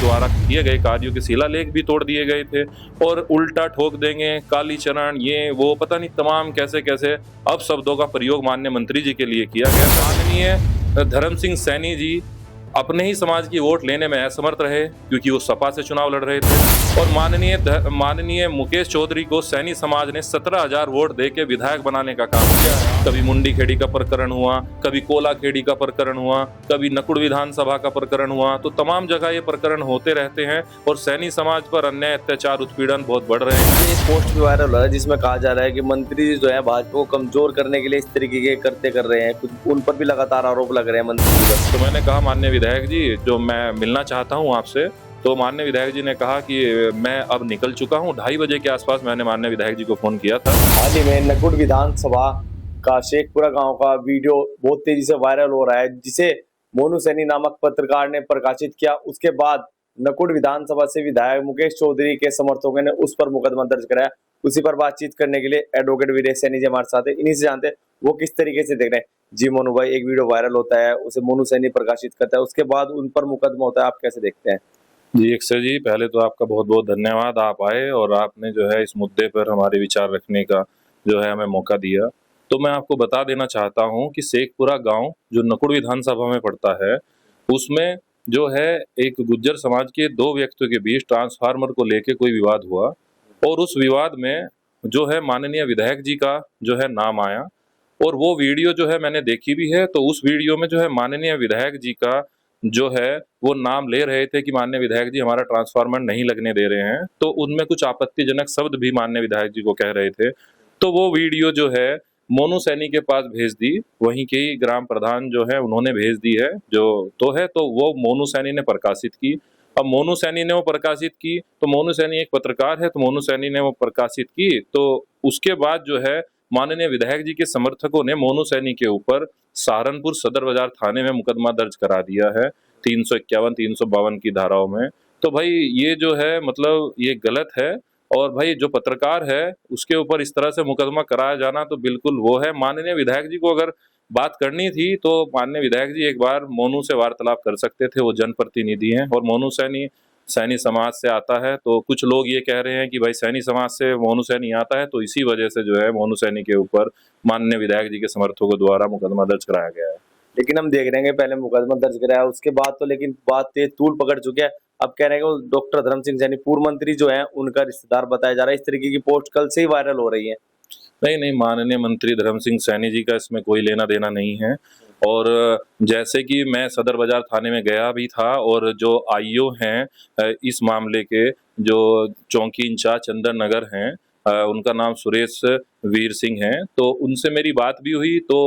द्वारा किए गए कार्यों के शिलालेख भी तोड़ दिए गए थे और उल्टा ठोक देंगे, कालीचरण, ये वो पता नहीं तमाम कैसे कैसे अपशब्दों का प्रयोग माननीय मंत्री जी के लिए किया गया। माननीय धर्म सिंह सैनी जी अपने ही समाज की वोट लेने में असमर्थ रहे क्योंकि वो सपा से चुनाव लड़ रहे थे और माननीय मुकेश चौधरी को सैनी समाज ने 17,000 वोट देके विधायक बनाने का काम किया। कभी मुंडी खेड़ी का प्रकरण हुआ, कभी कोला खेड़ी का प्रकरण हुआ, कभी नकुड़ विधानसभा का प्रकरण हुआ, तो तमाम जगह ये प्रकरण होते रहते हैं और सैनी समाज पर अन्याय, अत्याचार, उत्पीड़न बहुत बढ़ रहे हैं। एक पोस्ट भी वायरल हो रहा है जिसमें कहा जा रहा है कि मंत्री जो है भाजपा को कमजोर करने के लिए इस तरीके के करते कर रहे हैं, कुछ उन पर भी लगातार आरोप लग रहे हैं मंत्री पर। तो मैंने कहा माननीय विधायक जी, जो मैं मिलना चाहता हूं आपसे, तो माननीय विधायक जी ने कहा कि मैं अब निकल चुका हूं। 2:30 बजे के आसपास मैंने माननीय विधायक जी को फोन किया था। हाल ही में नकुड़ विधानसभा का शेखपुरा गांव का वीडियो बहुत तेजी से वायरल हो रहा है, जिसे मोनू सैनी नामक पत्रकार ने प्रकाशित किया। उसके बाद नकुड़ विधानसभा से विधायक मुकेश चौधरी के समर्थकों ने उस पर मुकदमा दर्ज कराया। उसी पर बातचीत करने के लिए एडवोकेट वीरेश सैनी जी हमारे साथ है। इन्हीं से जानते हैं वो किस तरीके से देख रहे हैं। जी मोनू भाई, एक वीडियो वायरल होता है, उसे मोनू सैनी प्रकाशित करता है, उसके बाद उन पर मुकदमा होता है, आप कैसे देखते हैं? जी अक्षय जी, पहले तो आपका बहुत बहुत धन्यवाद, आप आए और आपने जो है इस मुद्दे पर हमारे विचार रखने का जो है हमें मौका दिया। तो मैं आपको बता देना चाहता हूं कि शेखपुरा गांव जो नकुड़ विधानसभा में पड़ता है, उसमें जो है एक गुज्जर समाज के दो व्यक्तियों के बीच ट्रांसफार्मर को लेके कोई विवाद हुआ और उस विवाद में जो है माननीय विधायक जी का जो है नाम आया और वो वीडियो जो है मैंने देखी भी है। तो उस वीडियो में जो है माननीय विधायक जी का जो है वो नाम ले रहे थे कि माननीय विधायक जी हमारा ट्रांसफार्मर नहीं लगने दे रहे हैं, तो उनमें कुछ आपत्तिजनक शब्द भी माननीय विधायक जी को कह रहे थे। तो वो वीडियो जो है मोनू सैनी के पास भेज दी, वहीं के ही ग्राम प्रधान जो है उन्होंने भेज दी है, जो तो वो मोनू सैनी ने प्रकाशित की। अब मोनू सैनी ने वो प्रकाशित की तो मोनू सैनी एक पत्रकार है, तो मोनू सैनी ने वो प्रकाशित की, तो उसके बाद जो है माननीय विधायक जी के समर्थकों ने मोनू सैनी के ऊपर सहारनपुर सदर बाजार थाने में मुकदमा दर्ज करा दिया है 351 352 की धाराओं में। तो भाई ये जो है मतलब ये गलत है और भाई जो पत्रकार है उसके ऊपर इस तरह से मुकदमा कराया जाना तो बिल्कुल वो है। माननीय विधायक जी को अगर बात करनी थी तो माननीय विधायक जी एक बार मोनू से वार्तालाप कर सकते थे, वो जनप्रतिनिधि हैं और मोनू सैनी सैनी समाज से आता है। तो कुछ लोग ये कह रहे हैं कि भाई सैनी समाज से मोनू सैनी आता है, तो इसी वजह से जो है मोनू सैनी के ऊपर माननीय विधायक जी के समर्थकों द्वारा मुकदमा दर्ज कराया गया है। लेकिन हम देख रहे हैं कि पहले मुकदमा दर्ज कराया, उसके बाद तो लेकिन बात तेज तूल पकड़ चुकी है। अब कह रहे हैं कि वो डॉक्टर धर्म सिंह सैनी पूर्व मंत्री जो है उनका रिश्तेदार बताया जा रहा है। इस तरीके की पोस्ट कल से ही वायरल हो रही है। नहीं नहीं, माननीय मंत्री धर्म सिंह सैनी जी का इसमें कोई लेना देना नहीं है। और जैसे कि मैं सदर बाजार थाने में गया भी था और जो आईओ हैं इस मामले के, जो चौकी इंचार्ज चंदन नगर हैं, उनका नाम सुरेश वीर सिंह है, तो उनसे मेरी बात भी हुई। तो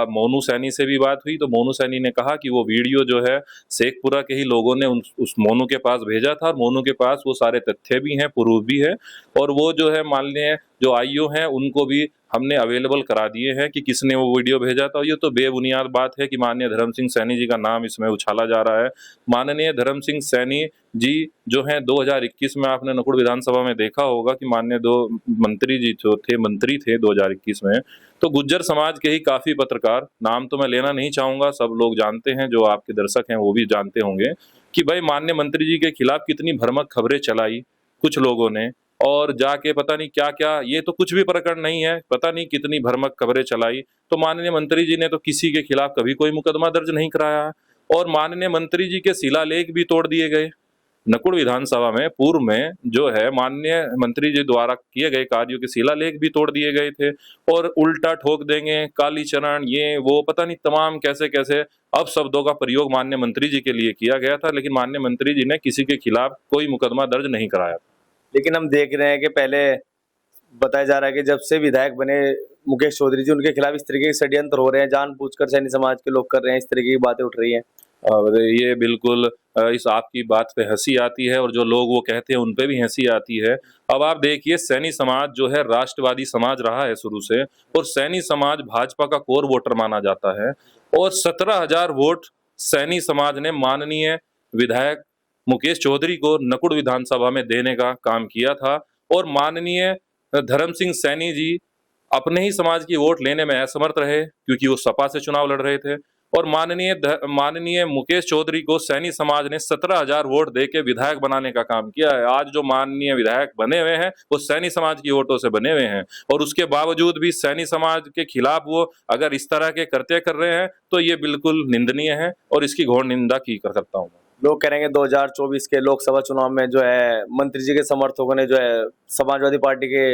मोनू सैनी से भी बात हुई, तो मोनू सैनी ने कहा कि वो वीडियो जो है शेखपुरा के ही लोगों ने उस मोनू के पास भेजा था और मोनू के पास वो सारे तथ्य भी हैं, प्रूफ भी है और वो जो है माननीय जो आईओ हैं उनको भी हमने अवेलेबल करा दिए हैं कि किसने वो वीडियो भेजा था। ये तो बेबुनियाद बात है कि माननीय धर्म सिंह सैनी जी का नाम इसमें उछाला जा रहा है। माननीय धर्म सिंह सैनी जी जो हैं 2021 में आपने नकुड़ विधानसभा में देखा होगा कि माननीय दो मंत्री जी जो थे, मंत्री थे 2021 में, तो गुज्जर समाज के ही काफी पत्रकार, नाम तो मैं लेना नहीं चाहूंगा, सब लोग जानते हैं, जो आपके दर्शक हैं वो भी जानते होंगे कि भाई माननीय मंत्री जी के खिलाफ कितनी भ्रामक खबरें चलाई कुछ लोगों ने और जाके पता नहीं क्या क्या, ये तो कुछ भी प्रकरण नहीं है, पता नहीं कितनी भ्रामक खबरें चलाई। तो माननीय मंत्री जी ने तो किसी के खिलाफ कभी कोई मुकदमा दर्ज नहीं कराया और माननीय मंत्री जी के शिलालेख भी तोड़ दिए गए। नकुड़ विधानसभा में पूर्व में जो है माननीय मंत्री जी द्वारा किए गए कार्यों के शिलालेख भी तोड़ दिए गए थे और उल्टा ठोक देंगे, कालीचरण, ये वो पता नहीं तमाम कैसे कैसे अपशब्दों का प्रयोग माननीय मंत्री जी के लिए किया गया था, लेकिन माननीय मंत्री जी ने किसी के खिलाफ कोई मुकदमा दर्ज नहीं कराया। लेकिन हम देख रहे हैं कि पहले बताया जा रहा है कि जब से विधायक बने मुकेश चौधरी जी, उनके खिलाफ इस तरीके के षड्यंत्र हो रहे हैं, जानबूझकर सैनी समाज के लोग कर रहे हैं, इस तरीके की बातें उठ रही हैं। और ये बिल्कुल इस आपकी बात पे हंसी आती है और जो लोग वो कहते हैं उन पे भी हंसी आती है। अब आप देखिए, सैनी समाज जो है राष्ट्रवादी समाज रहा है शुरू से और सैनी समाज भाजपा का कोर वोटर माना जाता है और 17,000 वोट सैनी समाज ने माननीय विधायक मुकेश चौधरी को नकुड़ विधानसभा में देने का काम किया था और माननीय धर्म सिंह सैनी जी अपने ही समाज की वोट लेने में असमर्थ रहे क्योंकि वो सपा से चुनाव लड़ रहे थे और माननीय मुकेश चौधरी को सैनी समाज ने 17,000 वोट देके विधायक बनाने का काम किया है। आज जो माननीय विधायक बने हुए हैं वो सैनी समाज की वोटों से बने हुए हैं, और उसके बावजूद भी सैनी समाज के खिलाफ वो अगर इस तरह के कृत्य कर रहे हैं तो ये बिल्कुल निंदनीय है, और इसकी घोर निंदा की कर सकता हूँ। लोग कह रहे हैं 2024 के लोकसभा चुनाव में जो है मंत्री जी के समर्थकों ने जो है समाजवादी पार्टी के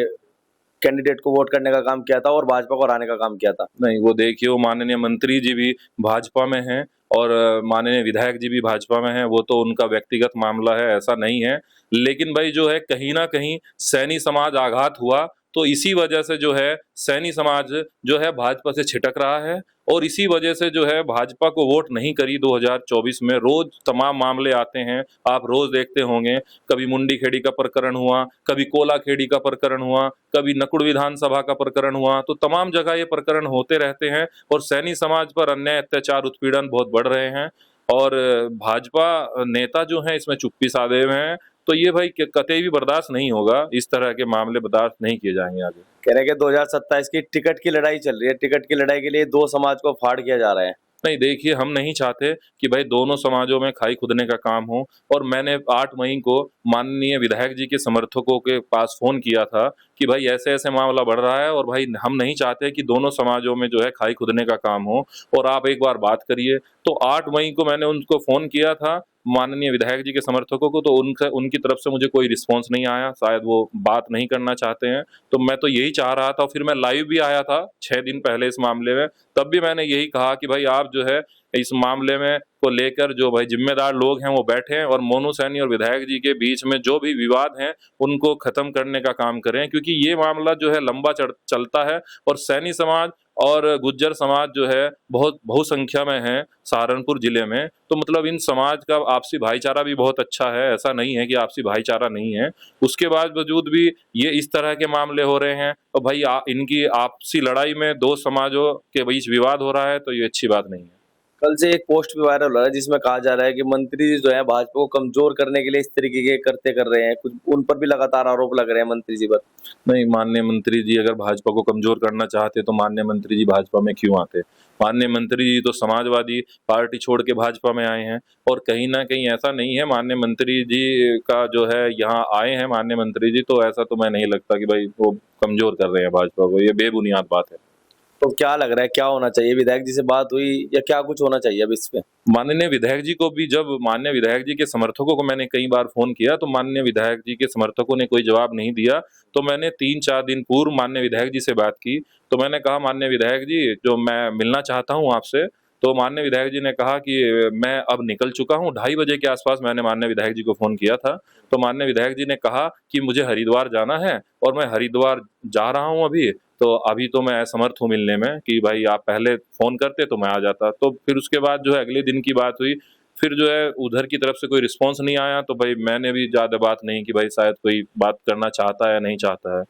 कैंडिडेट को वोट करने का काम किया था और भाजपा को हराने का काम किया था। नहीं, वो देखिए, वो माननीय मंत्री जी भी भाजपा में हैं और माननीय विधायक जी भी भाजपा में हैं, वो तो उनका व्यक्तिगत मामला है, ऐसा नहीं है। लेकिन भाई जो है कहीं न कहीं सैनी समाज आघात हुआ, तो इसी वजह से जो है सैनी समाज जो है भाजपा से छिटक रहा है, और इसी वजह से जो है भाजपा को वोट नहीं करी 2024 में। रोज तमाम मामले आते हैं, आप रोज देखते होंगे, कभी मुंडी खेड़ी का प्रकरण हुआ, कभी कोला खेड़ी का प्रकरण हुआ, कभी नकुड़ विधानसभा का प्रकरण हुआ, तो तमाम जगह ये प्रकरण होते रहते हैं और सैनी समाज पर अन्याय, अत्याचार, उत्पीड़न बहुत बढ़ रहे हैं, और भाजपा नेता जो हैं इसमें चुप्पी साधे हुए हैं। तो ये भाई कतई भी बर्दाश्त नहीं होगा, इस तरह के मामले बर्दाश्त नहीं किए जाएंगे आगे। कह रहे हैं कि 2027 की टिकट की लड़ाई चल रही है, टिकट की लड़ाई के लिए दो समाज को फाड़ किया जा रहा है। नहीं, देखिए, हम नहीं चाहते कि भाई दोनों समाजों में खाई खुदने का काम हो, और मैंने 8 मई को माननीय विधायक जी के समर्थकों के पास फ़ोन किया था कि भाई ऐसे-ऐसे मामला बढ़ रहा है, और भाई हम नहीं चाहते कि दोनों समाजों में जो है खाई खुदने का काम हो, और आप एक बार बात करिए। तो 8 मई को मैंने उनको फ़ोन किया था, माननीय विधायक जी के समर्थकों को, तो उनकी तरफ से मुझे कोई रिस्पॉन्स नहीं आया, शायद वो बात नहीं करना चाहते हैं। तो मैं तो यही चाह रहा था, फिर मैं लाइव भी आया था 6 दिन पहले इस मामले में, तब भी मैंने यही कहा कि भाई आप जो है इस मामले में को लेकर जो भाई जिम्मेदार लोग हैं वो बैठें, और मोनू सैनी और विधायक जी के बीच में जो भी विवाद हैं उनको खत्म करने का काम करें, क्योंकि ये मामला जो है लंबा चलता है, और सैनी समाज और गुज्जर समाज जो है बहुत बहुसंख्या में है सहारनपुर जिले में। तो मतलब इन समाज का आपसी भाईचारा भी बहुत अच्छा है, ऐसा नहीं है कि आपसी भाईचारा नहीं है। उसके बावजूद भी ये इस तरह के मामले हो रहे हैं, और भाई इनकी आपसी लड़ाई में दो समाजों के बीच विवाद हो रहा है, तो ये अच्छी बात नहीं है। कल से एक पोस्ट भी वायरल हो रहा है जिसमें कहा जा रहा है कि मंत्री जी जो है भाजपा को कमजोर करने के लिए इस तरीके के करते कर रहे हैं, कुछ उन पर भी लगातार आरोप लग रहे हैं मंत्री जी पर। नहीं, माननीय मंत्री जी अगर भाजपा को कमजोर करना चाहते तो माननीय मंत्री जी भाजपा में क्यों आते? माननीय मंत्री जी तो समाजवादी पार्टी छोड़ के भाजपा में आए हैं, और कहीं न कहीं ऐसा नहीं है, माननीय मंत्री जी का जो है यहाँ आए हैं माननीय मंत्री जी, तो ऐसा तो मैं नहीं लगता कि भाई वो कमजोर कर रहे हैं भाजपा को, ये बेबुनियाद बात है। तो क्या लग रहा है, क्या होना चाहिए? विधायक जी से बात हुई या क्या कुछ होना चाहिए अब इस पे? माननीय विधायक जी को भी, जब माननीय विधायक जी के समर्थकों को मैंने कई बार फ़ोन किया, तो माननीय विधायक जी के समर्थकों ने कोई जवाब नहीं दिया। तो मैंने 3-4 दिन पूर्व माननीय विधायक जी से बात की, तो मैंने कहा, माननीय विधायक जी, जो मैं मिलना चाहता हूँ आपसे। तो माननीय विधायक जी ने कहा कि मैं अब निकल चुका हूँ। 2:30 बजे के आस-पास मैंने माननीय विधायक जी को फ़ोन किया था। तो माननीय विधायक जी ने कहा कि मुझे हरिद्वार जाना है, और मैं हरिद्वार जा रहा हूँ अभी। तो अभी तो मैं असमर्थ हूँ मिलने में, कि भाई आप पहले फ़ोन करते तो मैं आ जाता। तो फिर उसके बाद जो है अगले दिन की बात हुई, फिर जो है उधर की तरफ से कोई रिस्पॉन्स नहीं आया, तो भाई मैंने भी ज़्यादा बात नहीं की, भाई शायद कोई बात करना चाहता है या नहीं चाहता है।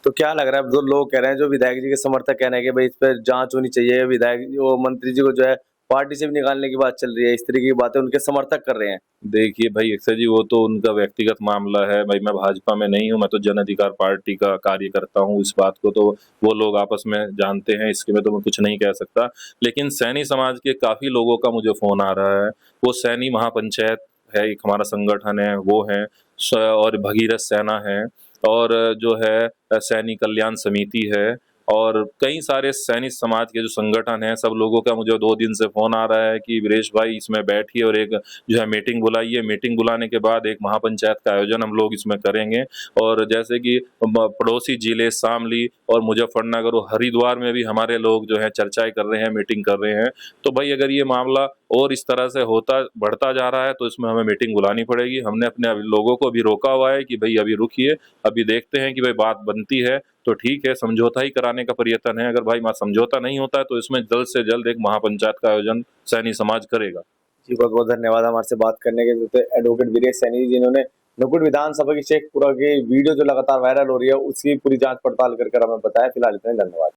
तो क्या लग रहा है, जो लोग कह रहे हैं, जो विधायक जी के समर्थक कह रहे हैं कि भाई इस पर जांच होनी चाहिए, विधायक वो मंत्री जी को जो है पार्टी से भी निकालने की बात चल रही है, इस तरीके की बातें उनके समर्थक कर रहे हैं। देखिए भाई अक्षय जी, वो तो उनका व्यक्तिगत मामला है। भाई मैं भाजपा में नहीं हूँ, मैं तो जन अधिकार पार्टी का कार्य करता हूँ। इस बात को तो वो लोग आपस में जानते हैं, इसके में तो मैं कुछ नहीं कह सकता। लेकिन सैनी समाज के काफ़ी लोगों का मुझे फ़ोन आ रहा है। वो सैनी महापंचायत है, एक हमारा संगठन है, वो है, और भगीरथ सेना है, और जो है सैनी कल्याण समिति है, और कई सारे सैनिक समाज के जो संगठन हैं, सब लोगों का मुझे 2 दिन से फ़ोन आ रहा है कि वीरेश भाई इसमें बैठिए, और एक जो है मीटिंग बुलाइए। मीटिंग बुलाने के बाद एक महापंचायत का आयोजन हम लोग इसमें करेंगे। और जैसे कि पड़ोसी जिले शामली और मुजफ्फरनगर और हरिद्वार में भी हमारे लोग जो है चर्चाएं कर रहे हैं, मीटिंग कर रहे हैं। तो भाई अगर ये मामला और इस तरह से बढ़ता जा रहा है, तो इसमें हमें मीटिंग बुलानी पड़ेगी। हमने अपने लोगों को भी रोका हुआ है कि भाई अभी रुकिए, अभी देखते हैं कि भाई बात बनती है तो ठीक है, समझौता ही कराने का प्रयत्न है। अगर भाई समझौता नहीं होता है तो इसमें जल्द से जल्द एक महापंचायत का आयोजन सैनी समाज करेगा। जी, बहुत बहुत धन्यवाद हमारे से बात करने के लिए। एडवोकेट वीरेश सैनी जी, जिन्होंने नकुड़ विधानसभा की शेखपुरा की वीडियो जो लगातार वायरल हो रही है उसकी पूरी जांच पड़ताल कर हमें बताया। फिलहाल इतना ही, धन्यवाद।